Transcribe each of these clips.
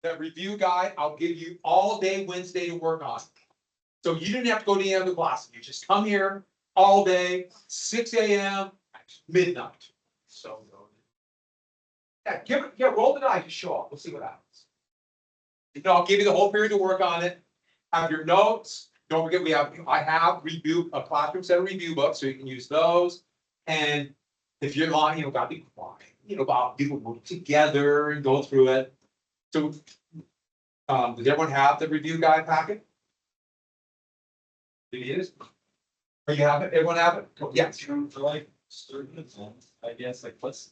that review guide, I'll give you all day Wednesday to work on. So you didn't have to go to any other class. You just come here all day, 6 a.m., midnight. So, yeah, roll the die, just show up. We'll see what happens. I'll give you the whole period to work on it. Have your notes. Don't forget, I have a classroom set of review books, so you can use those. And if you're lying, gotta be quiet. About people work together and go through it. So, does everyone have the review guide packet? Do you use? Or you have it? Everyone have it? Yes. For like certain events, I guess, like what's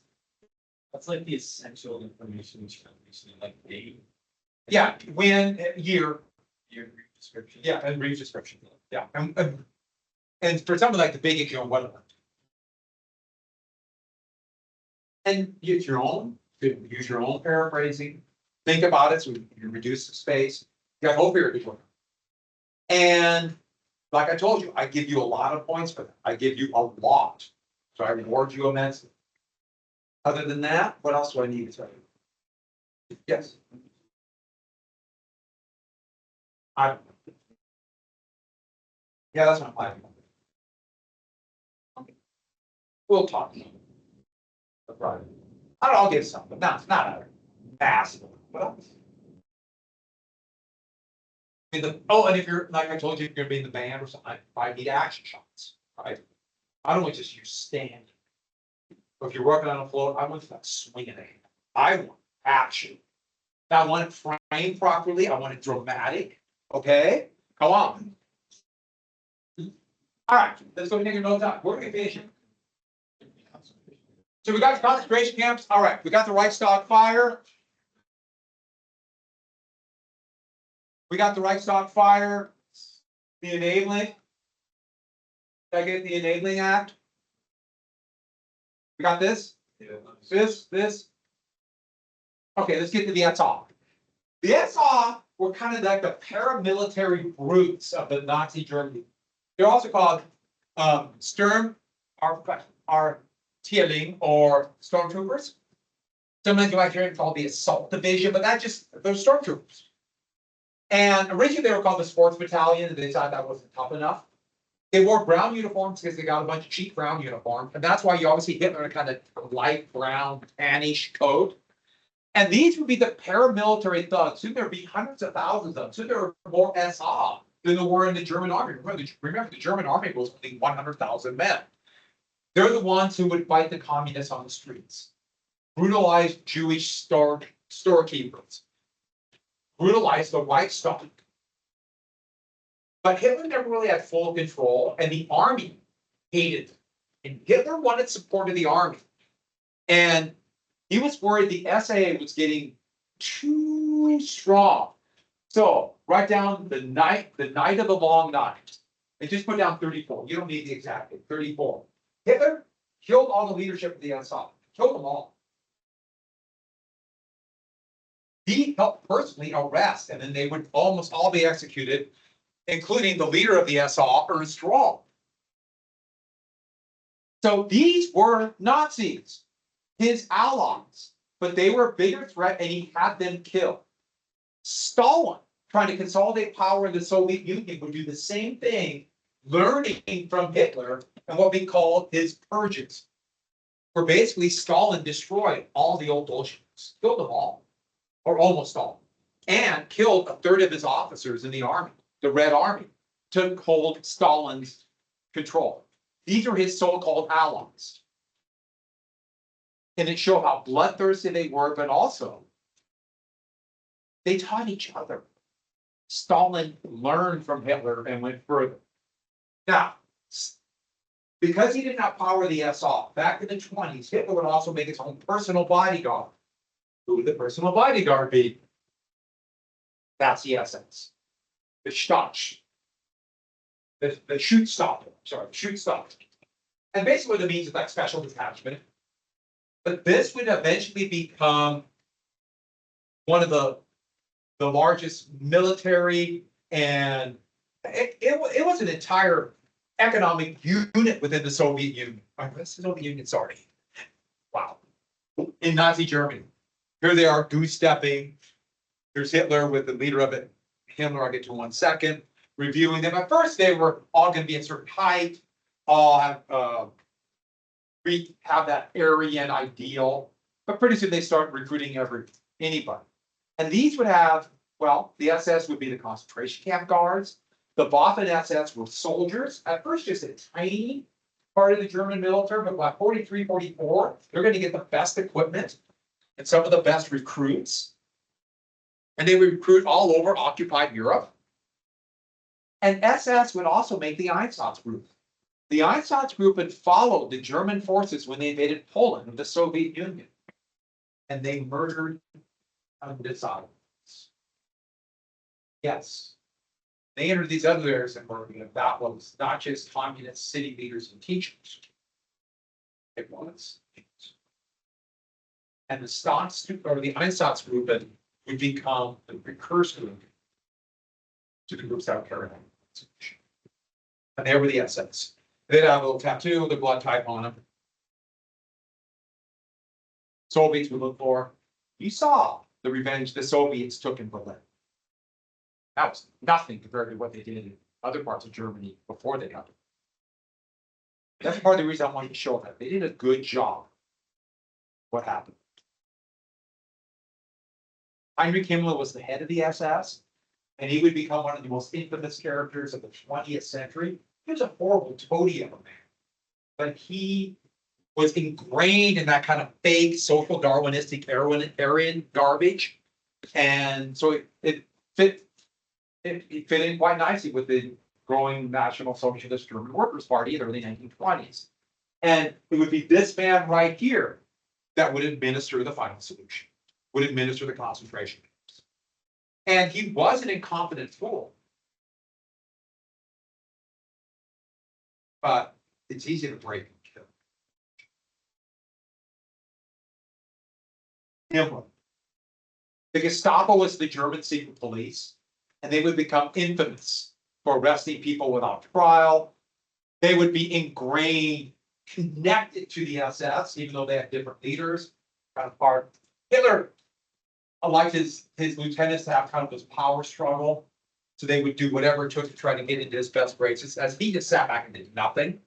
like the essential information like date? Yeah, when, year. Your description. Yeah, and brief description. Yeah, and for something like the big, whatever. And use your own paraphrasing. Think about it so you can reduce the space. You got whole period before. And like I told you, I give you a lot of points for that. I give you a lot. So I reward you immensely. Other than that, what else do I need to tell you? Yes. Yeah, that's my plan. We'll talk. Right. I'll give something. No, it's not a massive. What else? And if you're, like I told you, if you're gonna be in the band or something, I need action shots, right? I don't want to just use standing. Or if you're working on a float, I want that swinging aim. I want action. Now, I want it framed properly. I want it dramatic. Okay, come on. All right, let's go take your notes out. We're gonna finish it. So we got the concentration camps. All right, we got the Reichstag fire. We got the Reichstag fire. The enabling. Did I get the enabling act? We got this. Yeah. This. Okay, let's get to the SA. The SA were kind of like the paramilitary brutes of the Nazi Germany. They're also called Sturm, Artillerie, or stormtroopers. Sometimes you might hear it called the assault division, but they're stormtroopers. And originally they were called the sports battalion, and they thought that wasn't tough enough. They wore brown uniforms because they got a bunch of cheap brown uniforms, and that's why you always see Hitler in a kind of light brown, tannish coat. And these would be the paramilitary thugs. Soon there would be hundreds of thousands of them. Soon there were more SA than there were in the German army. Remember, the German army was only 100,000 men. They're the ones who would fight the communists on the streets, brutalize Jewish storekeepers, brutalize the Reichstag. But Hitler never really had full control, and the army hated them. And Hitler wanted support of the army. And he was worried the SA was getting too strong. So write down the night of the long night. And just put down 34. You don't need the exact thing, 34. Hitler killed all the leadership of the SA. Killed them all. He helped personally arrest, and then they would almost all be executed, including the leader of the SA, Ernst Röhm. So these were Nazis, his allies, but they were a bigger threat, and he had them killed. Stalin, trying to consolidate power in the Soviet Union, would do the same thing, learning from Hitler and what we call his purges, where basically Stalin destroyed all the old Bolsheviks, killed them all, or almost all, and killed a third of his officers in the army, the Red Army, to hold Stalin's control. These are his so-called allies. And it showed how bloodthirsty they were, but also they taught each other. Stalin learned from Hitler and went further. Now, because he didn't have power of the SA, back in the 20s, Hitler would also make his own personal bodyguard. Who would the personal bodyguard be? That's the SS. The Stach. The Schutzstaffel. Sorry, Schutzstaffel. And basically what it means is like special detachment. But this would eventually become one of the largest military, and it was an entire economic unit within the Soviet Union. The Soviet Union, sorry. Wow. In Nazi Germany. Here they are goose stepping, Here's Hitler with the leader of it, Himmler, I'll get to in 1 second, reviewing them. At first, they were all gonna be a certain height, all have, have that Aryan ideal, but pretty soon they start recruiting anybody. And these would have, well, the SS would be the concentration camp guards. The Waffen SS were soldiers, at first just a tiny part of the German military, but by 43, 44, they're gonna get the best equipment and some of the best recruits. And they would recruit all over occupied Europe. And SS would also make the Einsatzgruppe. The Einsatzgruppe had followed the German forces when they invaded Poland of the Soviet Union. And they murdered undesirables. Yes. They entered these other areas and murdered them. That was not just communist city leaders and teachers. It was. And the Einsatzgruppe would become the precursor to the groups that were carrying out. And they were the SS. They'd have a little tattoo, the blood type on them. Soviets would look for. You saw the revenge the Soviets took in Berlin. That was nothing compared to what they did in other parts of Germany before they got it. That's part of the reason I wanted to show that. They did a good job. What happened? Heinrich Himmler was the head of the SS, and he would become one of the most infamous characters of the 20th century. He was a horrible toady of a man, but he was ingrained in that kind of fake social Darwinistic Aryan garbage, and so it fit in quite nicely with the growing National Socialist German Workers' Party in the early 1920s. And it would be this man right here that would administer the final solution, would administer the concentration camps. And he was an incompetent fool. But it's easy to break and kill. Himmler. The Gestapo was the German secret police, and they would become infamous for arresting people without trial. They would be ingrained, connected to the SS, even though they had different leaders. Kind of part. Hitler liked his lieutenants to have kind of this power struggle. So they would do whatever it took to try to get into his best graces, as he just sat back and did nothing.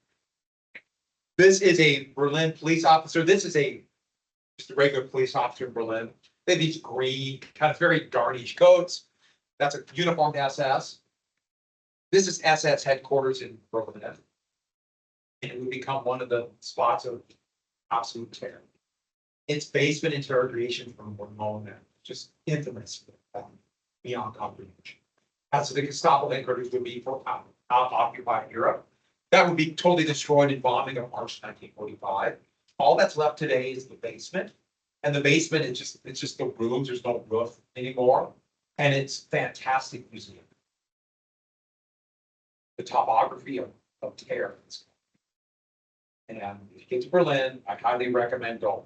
This is a Berlin police officer. This is just a regular police officer in Berlin. They have these green, kind of very darnish coats. That's a uniformed SS. This is SS headquarters in Berlin. And it would become one of the spots of absolute terror. Its basement interrogation from Ramon, just infamous beyond comprehension. So the Gestapo headquarters would be for occupied Europe. That would be totally destroyed in bombing of March 1945. All that's left today is the basement. And the basement is just the rooms, there's no roof anymore. And it's fantastic museum. The topography of terror. And if you get to Berlin, I highly recommend going.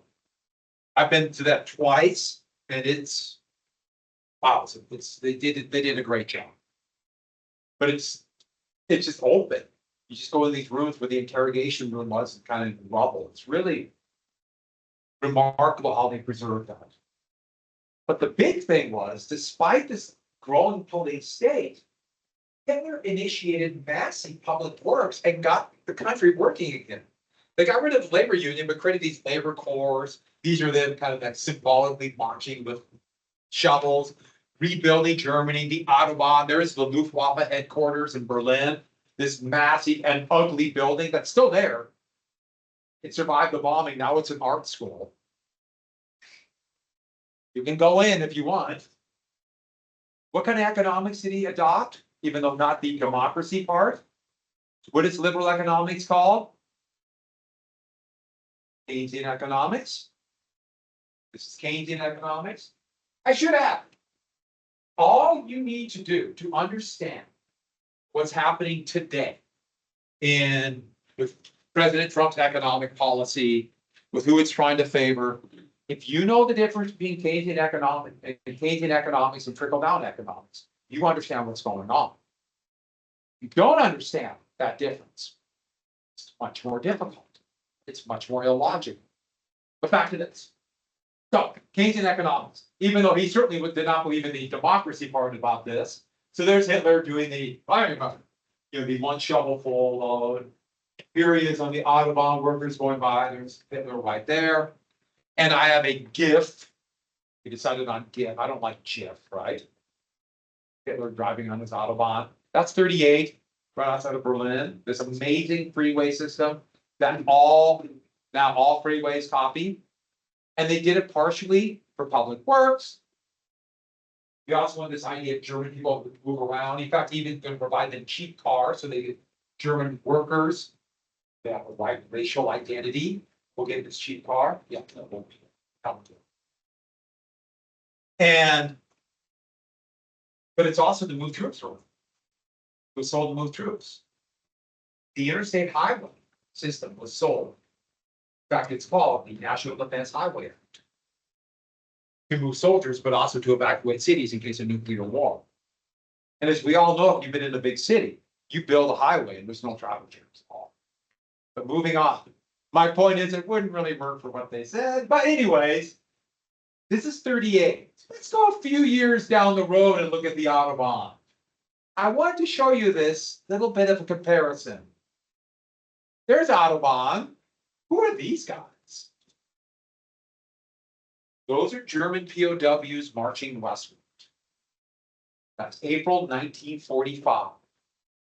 I've been to that twice, and it's wow, they did a great job. But it's just open. You just go in these rooms where the interrogation room was and kind of rubble. It's really remarkable how they preserved that. But the big thing was, despite this growing police state, Hitler initiated massive public works and got the country working again. They got rid of the labor union, but created these labor corps. These are them kind of that symbolically marching with shovels, rebuilding Germany, the Autobahn. There is the Luftwaffe headquarters in Berlin, this massive and ugly building that's still there. It survived the bombing. Now it's an art school. You can go in if you want. What kind of economics did he adopt? Even though not the democracy part. What is liberal economics called? Keynesian economics. This is Keynesian economics. I should have. All you need to do to understand what's happening today with President Trump's economic policy, with who it's trying to favor, if you know the difference between Keynesian economics and trickle-down economics, you understand what's going on. You don't understand that difference. It's much more difficult. It's much more illogical. The fact of this, So Keynesian economics, even though he certainly did not believe in the democracy part about this. So there's Hitler doing the, I remember, the one shovel full load. Here he is on the Autobahn, workers going by, there's Hitler right there. And I have a GIF. We decided on GIF, I don't like GIF, right? Hitler driving on his Autobahn. That's 38, right outside of Berlin. This amazing freeway system that now all freeways copy. And they did it partially for public works. We also want this idea of German people to move around. In fact, even going to provide them cheap cars so they get German workers. They have a right racial identity. We'll get this cheap car. Yeah, that won't be helpful. But it's also to move troops around. It was sold to move troops. The interstate highway system was sold. In fact, it's called the National Defense Highway Act. To move soldiers, but also to evacuate cities in case of nuclear war. And as we all know, if you've been in a big city, you build a highway and there's no traffic jams at all. But moving on, my point is it wouldn't really work for what they said. But anyways, this is 38. Let's go a few years down the road and look at the Autobahn. I wanted to show you this little bit of a comparison. There's Autobahn. Who are these guys? Those are German POWs marching westward. That's April 1945.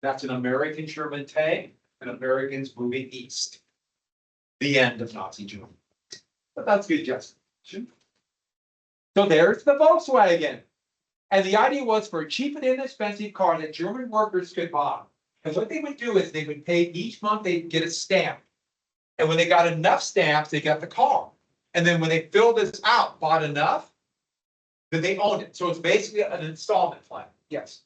That's an American German tank and Americans moving east. The end of Nazi Germany. But that's good justification. So there's the Volkswagen. And the idea was for a cheap and inexpensive car that German workers could buy. And what they would do is they would pay each month, they'd get a stamp. And when they got enough stamps, they got the car. And then when they filled this out, bought enough, then they owned it. So it's basically an installment plan. Yes.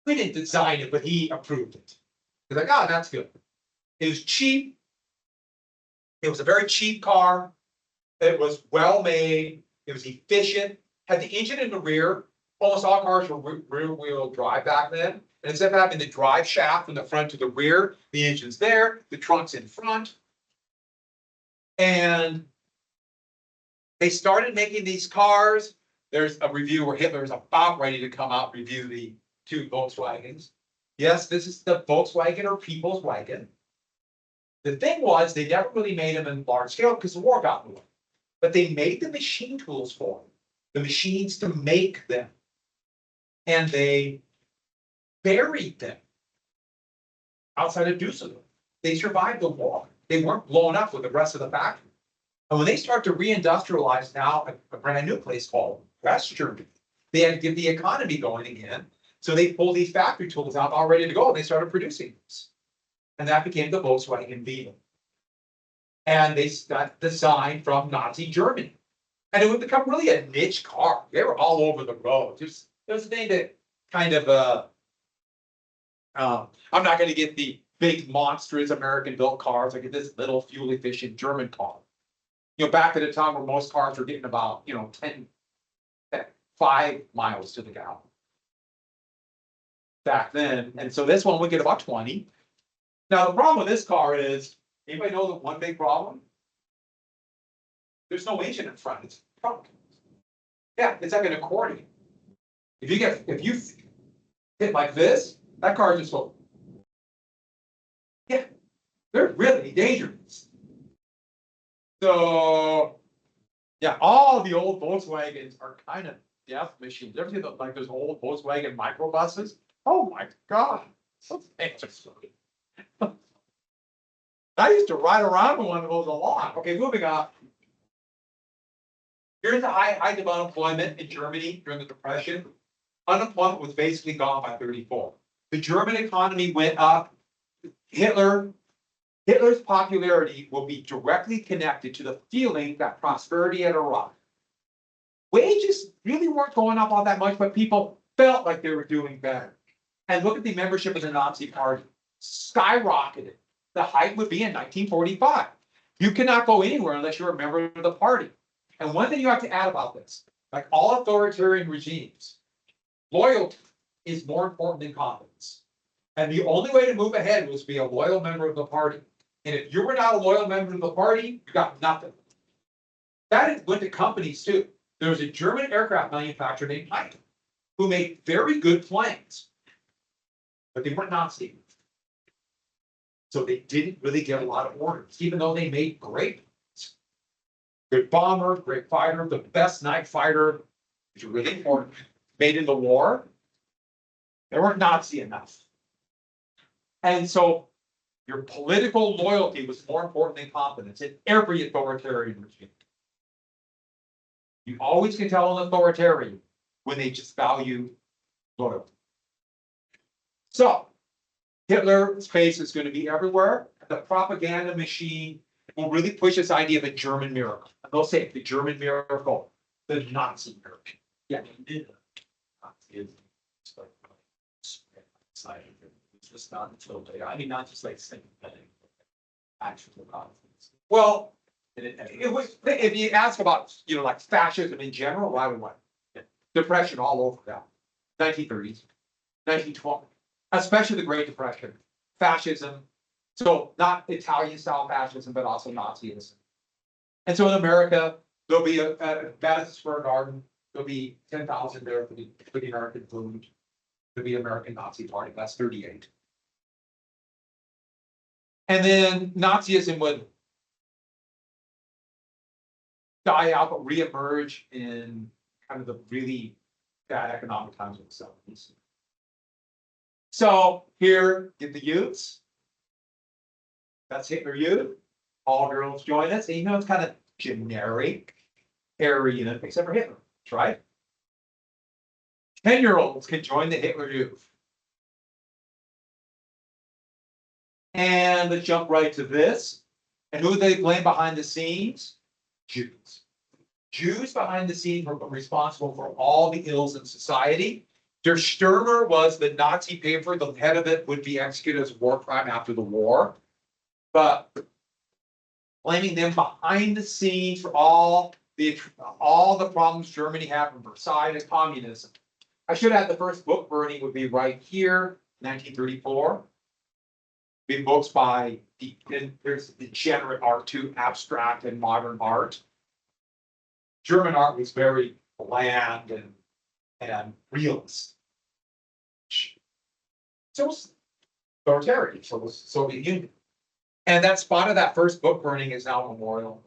We didn't design it, but he approved it. He's like, oh, that's good. It was cheap. It was a very cheap car. It was well made. It was efficient. Had the engine in the rear. Almost all cars were rear wheel drive back then. And instead of having the drive shaft from the front to the rear, the engine's there, the trunk's in front. And they started making these cars. There's a review where Hitler is about ready to come out, review the two Volkswagens. Yes, this is the Volkswagen or People's Wagon. The thing was, they never really made them in large scale because the war got in the way. But they made the machine tools for them, the machines to make them. And they buried them outside of Dusseldorf. They survived the war. They weren't blown up with the rest of the factory. And when they start to reindustrialize now a brand new place called West Germany, they had to get the economy going again. So they pulled these factory tools out all ready to go, and they started producing this. And that became the Volkswagen Beetle. And they got designed from Nazi Germany. And it would become really a niche car. They were all over the road. There was a thing that kind of, I'm not going to get the big monstrous American-built cars. I get this little fuel-efficient German car. Back at a time where most cars were getting about, 5 miles to the gallon. Back then. And so this one would get about 20. Now, the problem with this car is, anybody know the one big problem? There's no engine in front. It's a trunk. Yeah, it's like an accordion. If you hit like this, that car just goes. Yeah, they're really dangerous. So, yeah, all the old Volkswagens are kind of death machines. You ever see like those old Volkswagen microbuses? Oh my God, so dangerous. I used to ride around with one of those a lot. Okay, moving on. Here's the high height of unemployment in Germany during the Depression. Unemployment was basically gone by 34. The German economy went up. Hitler's popularity will be directly connected to the feeling that prosperity had arrived. Wages really weren't going up all that much, but people felt like they were doing better. And look at the membership of the Nazi Party. Skyrocketed. The height would be in 1945. You cannot go anywhere unless you're a member of the party. And one thing you have to add about this, like all authoritarian regimes, loyalty is more important than competence. And the only way to move ahead was to be a loyal member of the party. And if you were not a loyal member of the party, you got nothing. That went to companies too. There was a German aircraft manufacturer named Heineken, who made very good planes, but they weren't Nazi. So they didn't really get a lot of orders, even though they made great planes. Good bomber, great fighter, the best night fighter, which is really important, made in the war. They weren't Nazi enough. And so your political loyalty was more important than competence in every authoritarian regime. You always can tell an authoritarian when they just value loyalty. So Hitler's face is going to be everywhere. The propaganda machine will really push this idea of a German miracle. And they'll say the German miracle, the Nazi miracle. Yeah, he did. Nazism, it's like, spread outside of it. It's just not until later. I mean, not just like sympathetic, actual conflicts. Well, And it was, if you ask about, like fascism in general, right away. Yeah. Depression all over that. 1930s, 1920, especially the Great Depression, fascism. So not Italian style fascism, but also Nazism. And so in America, there'll be a Madison Square Garden, there'll be 10,000 there for the American food. There'll be American Nazi Party, that's 38. And then Nazism would die out, but reemerge in kind of the really bad economic times of the 70s. So here, get the youths. That's Hitler Youth. All girls join us. And it's kind of generic Aryan, except for Hitler, right? 10-year-olds can join the Hitler Youth. And let's jump right to this. And who do they blame behind the scenes? Jews. Jews behind the scenes were responsible for all the ills in society. Der Stürmer was the Nazi paper. The head of it would be executed as a war crime after the war. But blaming them behind the scenes for all the problems Germany had from Versailles and communism. I should add the first book burning would be right here, 1934. Big books by there's degenerate art too, abstract and modern art. German art was very bland and realist. So was authoritarian, so was the Soviet Union. And that spot of that first book burning is now a memorial.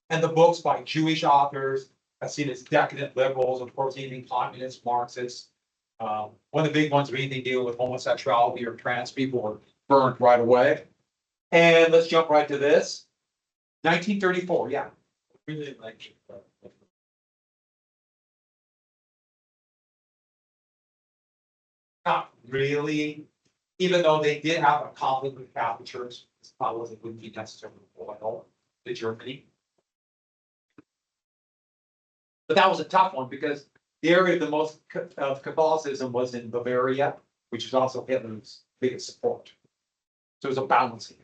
And the books by Jewish authors are seen as decadent liberals, of course, even communists, Marxists. One of the big ones of anything dealing with homosexuality or trans people were burned right away. And let's jump right to this. 1934, yeah. really like. Not really, even though they did have a conflict with the Catholic Church, it probably wouldn't be necessarily loyal to Germany. But that was a tough one because the area of the most of Catholicism was in Bavaria, which is also Hitler's biggest support. So it was a balancing.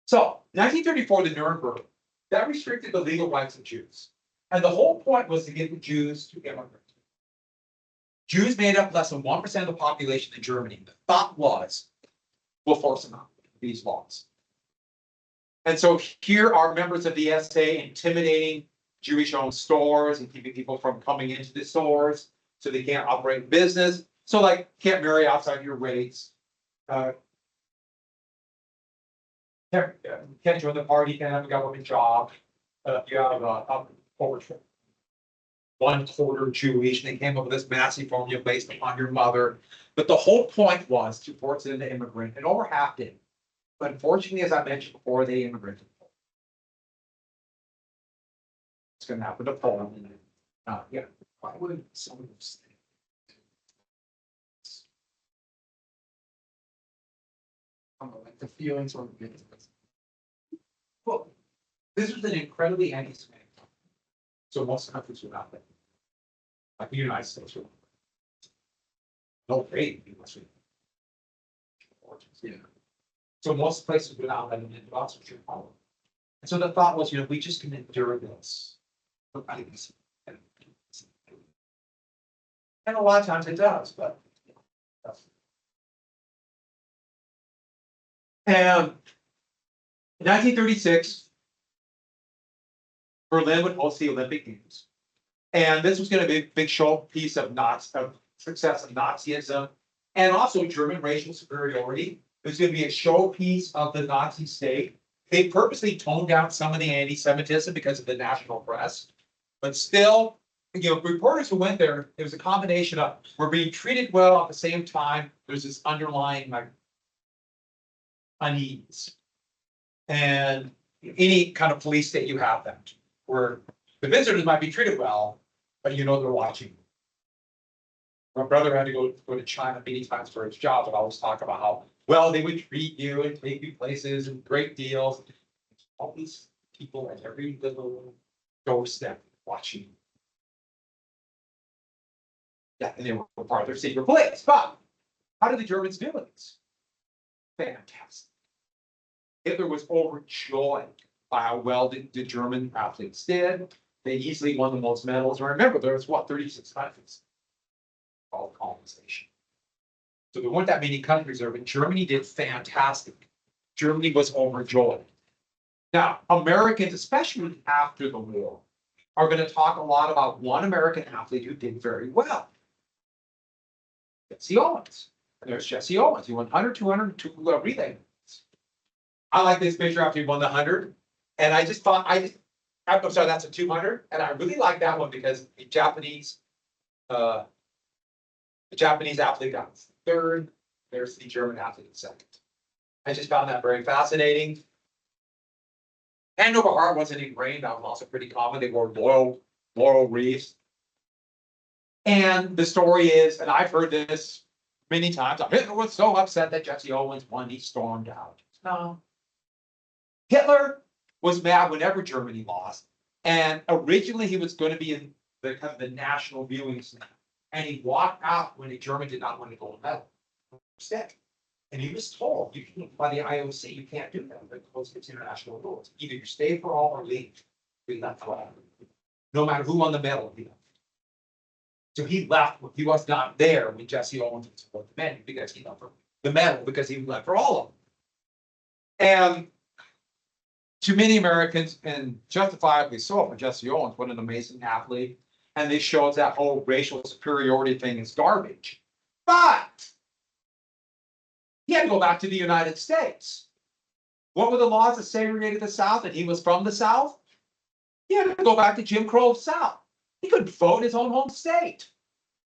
So 1934, the Nuremberg, that restricted the legal rights of Jews. And the whole point was to get the Jews to immigrate. Jews made up less than 1% of the population in Germany. The thought was, we'll force them out of these laws. And so here are members of the SA intimidating Jewish-owned stores and keeping people from coming into the stores so they can't operate business. So like, can't marry outside your race. Can't join the party, can't have a government job. You have over 1/4 Jewish. They came up with this massive formula based upon your mother. But the whole point was to force them to immigrate, and over half did. But unfortunately, as I mentioned before, they immigrated. It's going to happen to Poland. Yeah. Why would someone say? I don't know, like the feelings or Well, this was an incredibly anti-Semitic. So most countries were not that. Like the United States were. No faith in Western origins. Yeah. So most places were not letting into Oxfordshire Poland. And so the thought was, we just can endure this. And a lot of times it does, but. And in 1936, Berlin would host the Olympic Games. And this was gonna be a big showpiece of success of Nazism and also German racial superiority. It was gonna be a showpiece of the Nazi state. They purposely toned down some of the anti-Semitism because of the national press. But still, reporters who went there, it was a combination of, we're being treated well at the same time, there's this underlying like unease. And any kind of police state you have that, where the visitors might be treated well, but they're watching. My brother had to go to China many times for his job, but I always talk about how well they would treat you and take you places and great deals. All these people at every little doorstep watching. Yeah, and they were part of their secret police. But how did the Germans do this? Fantastic. Hitler was overjoyed by how well the German athletes did. They easily won the most medals. And remember, there was 36 countries. All colonization. So there weren't that many countries there, but Germany did fantastic. Germany was overjoyed. Now, Americans, especially after the war, are going to talk a lot about one American athlete who did very well. Jesse Owens. And there's Jesse Owens. He won 100, 200, 2 relay. I like this picture after he won the 100. And I just thought, I'm sorry, that's a 200. And I really like that one because the Japanese athlete got third. There's the German athlete second. I just found that very fascinating. Hand over heart wasn't ingrained. That was also pretty common. They wore laurel wreaths. And the story is, and I've heard this many times, Hitler was so upset that Jesse Owens won, he stormed out. No. Hitler was mad whenever Germany lost. And originally he was going to be in the kind of the national viewing center. And he walked out when the German did not win the gold medal. Instead. And he was told, by the IOC, you can't do that because it's international rules. Either you stay for all or leave. He left for all. No matter who won the medal, he left. So he left. He was not there when Jesse Owens won the medal because he left for the medal because he left for all of them. And to many Americans, and justifiably so, for Jesse Owens, what an amazing athlete. And this shows that whole racial superiority thing is garbage. But he had to go back to the United States. What were the laws that segregated the South and he was from the South? He had to go back to Jim Crow South. He couldn't vote in his own home state.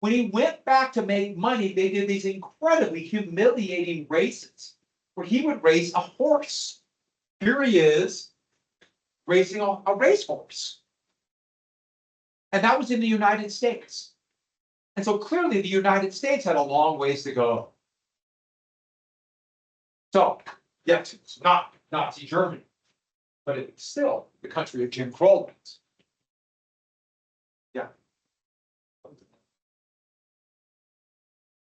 When he went back to make money, they did these incredibly humiliating races where he would race a horse. Here he is racing a racehorse. And that was in the United States. And so clearly the United States had a long ways to go. So, yes, it's not Nazi Germany, but it's still the country of Jim Crow laws. Yeah.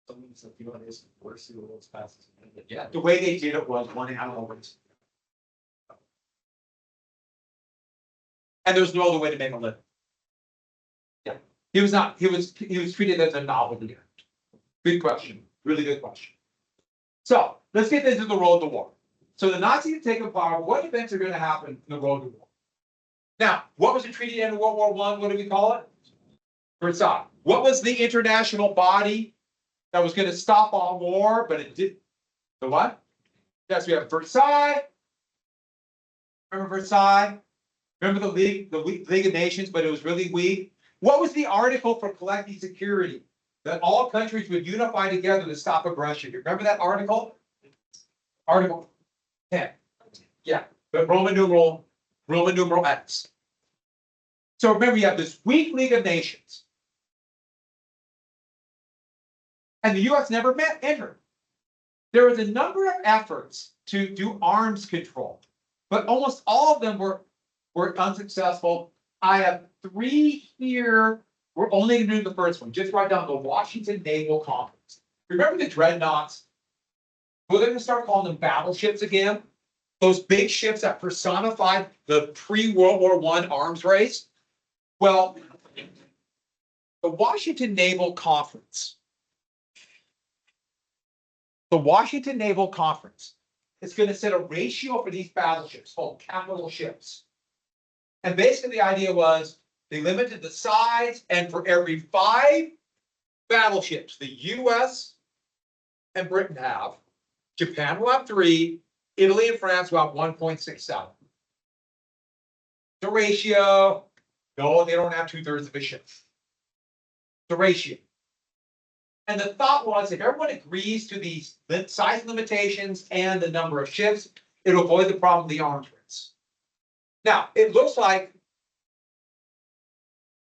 Someone said, it's the worst of the world's fastest. Yeah, the way they did it was 1 animal race. And there's no other way to make a living. Yeah. He was treated as a novelty. Good question. Really good question. So let's get into the road to war. So the Nazis have taken power. What events are going to happen in the road to war? Now, what was the treaty end of World War I? What do we call it? Versailles. What was the international body that was going to stop all war, but it did? The what? Yes, we have Versailles. Remember Versailles? Remember the League of Nations, but it was really weak. What was the article for collective security? That all countries would unify together to stop aggression. You remember that article? Article 10. Yeah, but Roman numeral X. So remember, you have this weak League of Nations. And the US never entered. There was a number of efforts to do arms control, but almost all of them were unsuccessful. I have 3 here. We're only going to do the first one. Just write down the Washington Naval Conference. Remember the dreadnoughts? We're going to start calling them battleships again. Those big ships that personified the pre-World War I arms race. Well, the Washington Naval Conference. The Washington Naval Conference is going to set a ratio for these battleships called capital ships. And basically the idea was they limited the size, and for every 5 battleships the US and Britain have, Japan will have 3, Italy and France will have 1.67. The ratio, no, they don't have 2/3 of a ship. The ratio. And the thought was, if everyone agrees to these size limitations and the number of ships, it'll avoid the problem of the arms race. Now, it looks like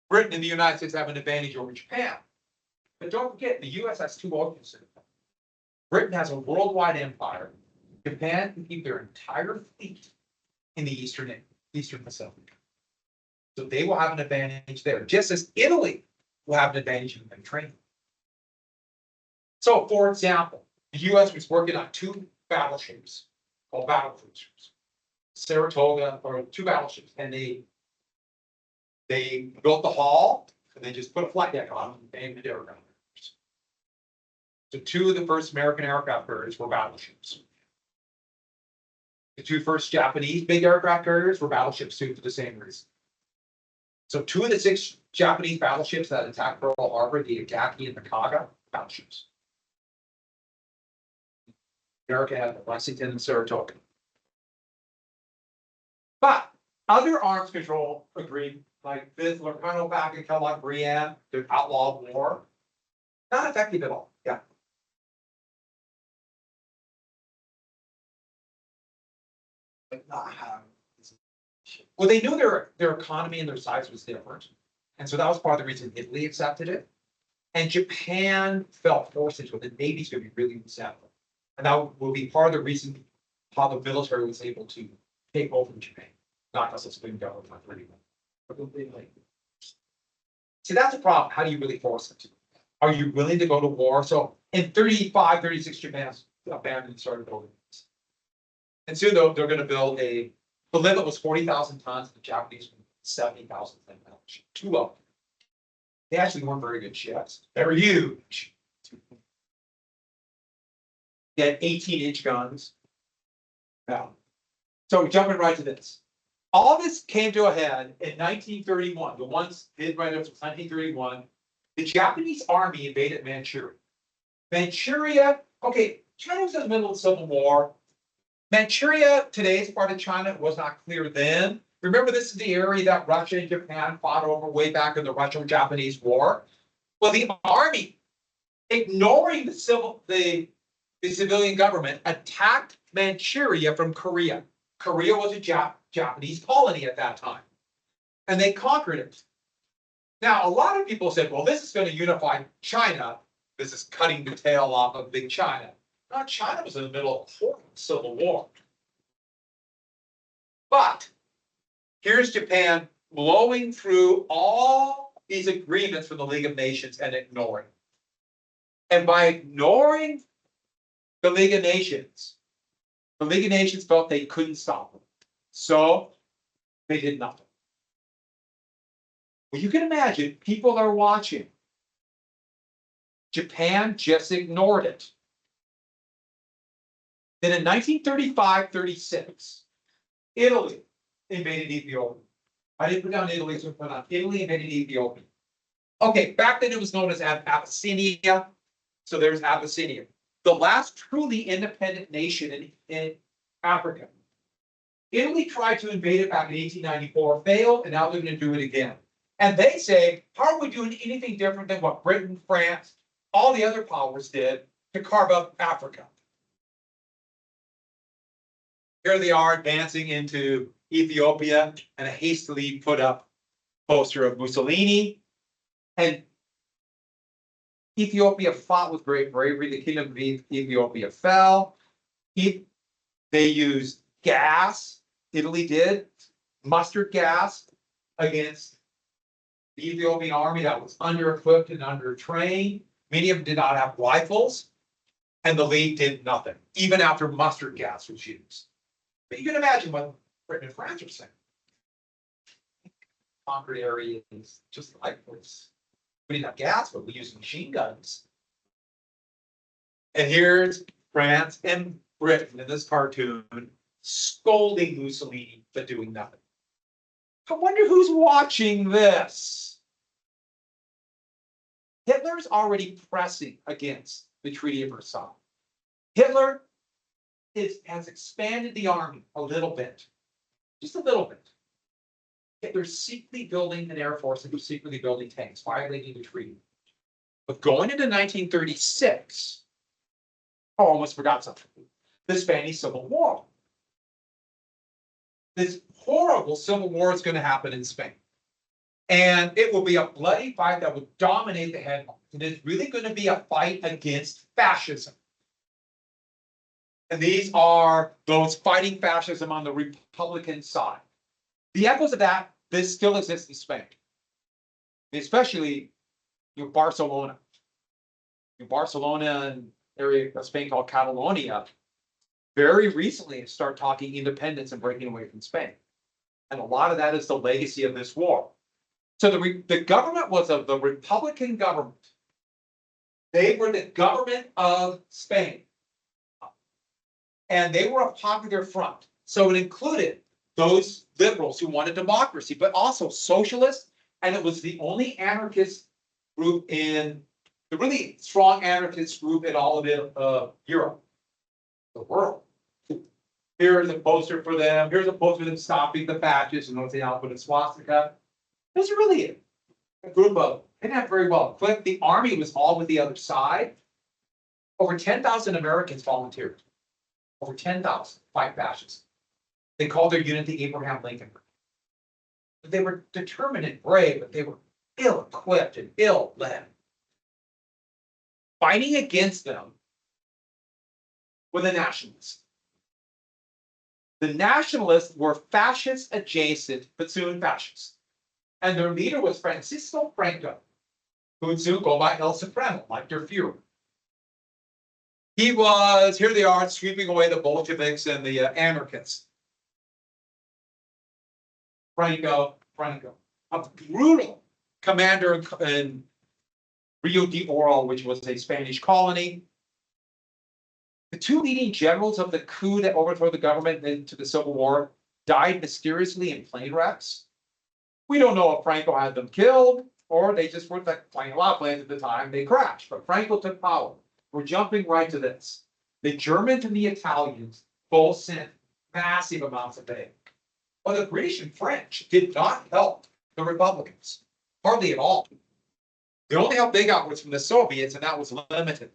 Britain and the United States have an advantage over Japan. But don't forget, the US has 2 oceans. Britain has a worldwide empire. Japan can keep their entire fleet in the Eastern Pacific. So they will have an advantage there, just as Italy will have an advantage in the Mediterranean. So, for example, the US was working on 2 battleships called battle cruisers, Saratoga, or 2 battleships, and they built the hull and they just put a flight deck on them and named it aircraft carriers. So 2 of the first American aircraft carriers were battleships. The 2 first Japanese big aircraft carriers were battleships too, for the same reason. So 2 of the 6 Japanese battleships that attacked Pearl Harbor, the Agaki and the Kaga, battleships. America had the Lexington and Saratoga. But other arms control agreed, like this, Locarno, Pack, and Kellogg, Brienne, to outlaw war, not effective at all. Yeah. But not have. Well, they knew their economy and their size was different. And so that was part of the reason Italy accepted it. And Japan felt forced into it. The Navy's going to be really resentful. And that will be part of the reason how the military was able to take over Japan. Not because it's been government for anyone. See, that's the problem. How do you really force it? Are you willing to go to war? So in 35, 36, Japan abandoned and started building these. And soon though, they're going to build the limit was 40,000 tons, the Japanese 70,000 ton battleship. 2 of them. They actually weren't very good ships. They were huge. They had 18-inch guns. Now, so jumping right to this. All this came to a head in 1931. The ones did right up to 1931. The Japanese army invaded Manchuria. Manchuria, okay, China was in the middle of the Civil War. Manchuria today is part of China. It was not clear then. Remember, this is the area that Russia and Japan fought over way back in the Russo-Japanese War. Well, the army, ignoring the civilian government, attacked Manchuria from Korea. Korea was a Japanese colony at that time, and they conquered it. Now, a lot of people said, well, this is going to unify China. This is cutting the tail off of big China. Now, China was in the middle of a horrible civil war. But here's Japan blowing through all these agreements from the League of Nations and ignoring. And by ignoring the League of Nations felt they couldn't stop them. So they did nothing. Well, you can imagine people are watching. Japan just ignored it. Then in 1935-36, Italy invaded Ethiopia. I didn't put down Italy, so I put on Italy invaded Ethiopia. Okay, back then it was known as Abyssinia. So there's Abyssinia, the last truly independent nation in Africa. Italy tried to invade it back in 1894, failed, and now they're going to do it again. And they say, how are we doing anything different than what Britain, France, all the other powers did to carve up Africa? Here they are advancing into Ethiopia, and a hastily put up poster of Mussolini. And Ethiopia fought with great bravery. The kingdom of Ethiopia fell. They used gas, Italy did, mustard gas, against the Ethiopian army that was under-equipped and under-trained. Many of them did not have rifles, and the League did nothing, even after mustard gas was used. But you can imagine what Britain and France are saying. Conquered areas, just like this. We didn't have gas, but we used machine guns. And here's France and Britain in this cartoon scolding Mussolini, but doing nothing. I wonder who's watching this. Hitler's already pressing against the Treaty of Versailles. Hitler has expanded the army a little bit, just a little bit. Hitler's secretly building an air force and secretly building tanks, violating the treaty. But going into 1936, I almost forgot something. The Spanish Civil War. This horrible civil war is going to happen in Spain. And it will be a bloody fight that will dominate the headlines. And it's really going to be a fight against fascism. And these are those fighting fascism on the Republican side. The echoes of that, this still exists in Spain. Especially Barcelona. Barcelona and area of Spain called Catalonia very recently start talking independence and breaking away from Spain. And a lot of that is the legacy of this war. So the government was of the Republican government. They were the government of Spain. And they were a popular front. So it included those liberals who wanted democracy, but also socialists. And it was the only anarchist group in the really strong anarchist group in all of Europe, the world. Here's a poster for them. Here's a poster of them stopping the fascists, and notice the output of swastika. Those are really a group of, they didn't have very well equipped. The army was all with the other side. Over 10,000 Americans volunteered. Over 10,000 fight fascists. They called their unit the Abraham Lincoln. They were determined and brave, but they were ill-equipped and ill-led. Fighting against them were the nationalists. The nationalists were fascist adjacent, but soon fascist. And their leader was Francisco Franco, who would soon go by El Supremo, like their Fuhrer. He was, here they are, sweeping away the Bolsheviks and the anarchists. Franco, a brutal commander in Rio de Oro, which was a Spanish colony. The two leading generals of the coup that overthrew the government into the Civil War died mysteriously in plane wrecks. We don't know if Franco had them killed or they just were flying a lot of planes at the time. They crashed, but Franco took power. We're jumping right to this. The Germans and the Italians both sent massive amounts of aid. But the British and French did not help the Republicans, hardly at all. The only help they got was from the Soviets, and that was limited.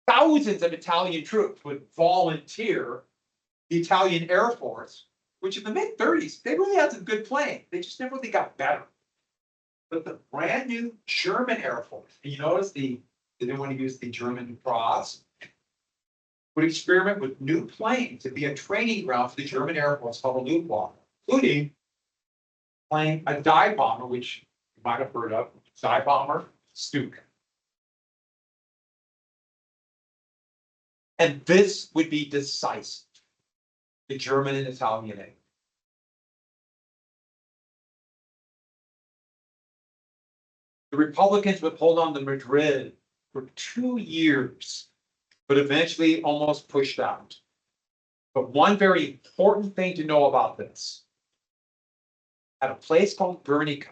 Thousands of Italian troops would volunteer the Italian Air Force, which in the mid-30s, they really had some good planes. They just never really got better. But the brand new German Air Force, and you notice they didn't want to use the German cross, would experiment with new planes to be a training ground for the German Air Force called the Luftwaffe, including playing a dive bomber, which you might have heard of, dive bomber, Stuka. And this would be decisive, the German and Italian aid. The Republicans would hold on to Madrid for 2 years, but eventually almost pushed out. But one very important thing to know about this, at a place called Guernica,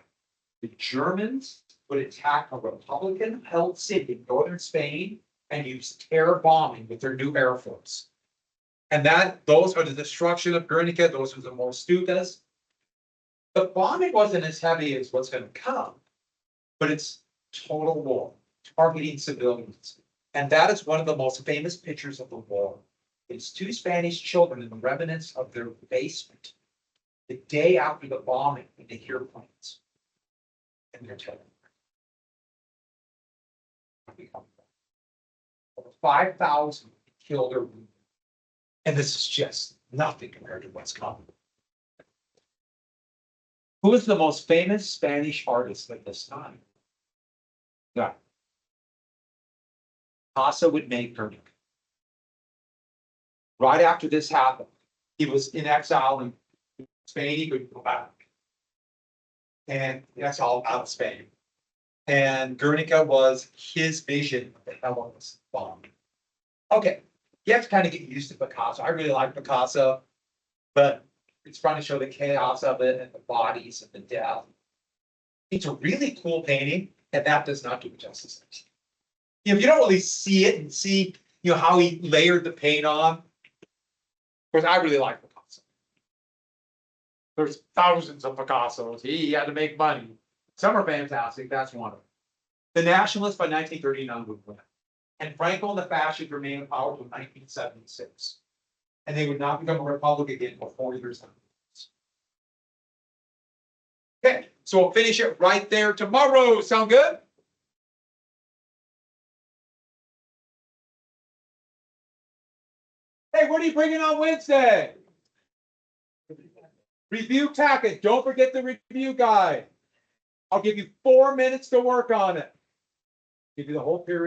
the Germans would attack a Republican-held city in northern Spain and use terror bombing with their new Air Force. And those are the destruction of Guernica, those are the Stukas. The bombing wasn't as heavy as what's going to come, but it's total war, targeting civilians. And that is one of the most famous pictures of the war. It's two Spanish children in the remnants of their basement, the day after the bombing, when they hear planes. And they're telling them. Over 5,000 killed or wounded. And this is just nothing compared to what's coming. Who is the most famous Spanish artist at this time? Yeah. Picasso would make Guernica. Right after this happened, he was in exile in Spain. He could go back. And exile out of Spain. And Guernica was his vision of the Hellenist bomb. Okay, you have to kind of get used to Picasso. I really like Picasso, but It's trying to show the chaos of it and the bodies and the death. It's a really cool painting, and that does not do it justice. You know, you don't really see it and see, you know, how he layered the paint on. Of course, I really like Picasso. There's thousands of Picassos. He had to make money. Some are fantastic. That's one of them. The Nationalists by 1939 would win. And Franco and the fascists remain in power until 1976. And they would not become a republic again for 4 years. Okay, so we'll finish it right there tomorrow. Sound good? Hey, what are you bringing on Wednesday? Review packet. Don't forget the review guide. I'll give you 4 minutes to work on it. Give you the whole period.